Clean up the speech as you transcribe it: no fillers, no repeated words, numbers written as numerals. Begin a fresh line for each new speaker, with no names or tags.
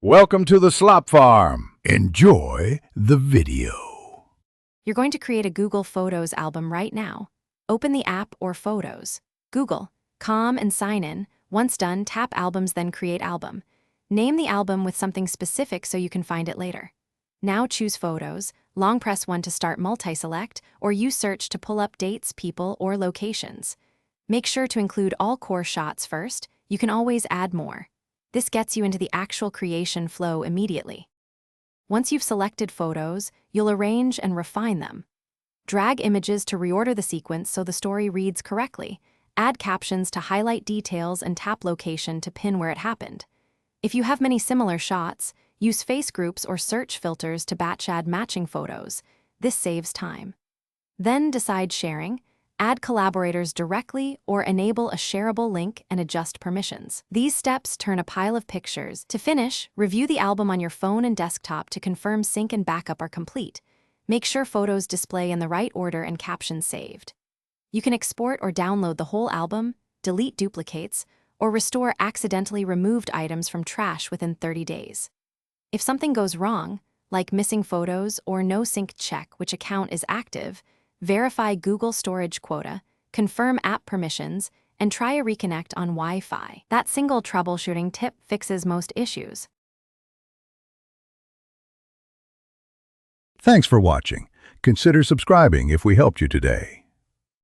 Welcome to the Slop Farm. Enjoy the video.
You're going to create a Google Photos album right now. Open the app or Photos. Google, and sign in. Once done, tap Albums, then Create Album. Name the album with something specific so you can find it later. Now choose Photos, long press 1 to start multi-select, or use Search to pull up dates, people, or locations. Make sure to include all core shots first. You can always add more. This gets you into the actual creation flow immediately. Once you've selected photos, you'll arrange and refine them. Drag images to reorder the sequence so the story reads correctly. Add captions to highlight details and tap location to pin where it happened. If you have many similar shots, use face groups or search filters to batch add matching photos. This saves time. Then decide sharing. Add collaborators directly or enable a shareable link and adjust permissions. These steps turn a pile of pictures. To finish, review the album on your phone and desktop to confirm sync and backup are complete. Make sure photos display in the right order and captions saved. You can export or download the whole album, delete duplicates, or restore accidentally removed items from trash within 30 days. If something goes wrong, like missing photos or no sync, check which account is active, verify Google storage quota, confirm app permissions, and try a reconnect on Wi-Fi. That single troubleshooting tip fixes most issues.
Thanks for watching. Consider subscribing if we helped you today.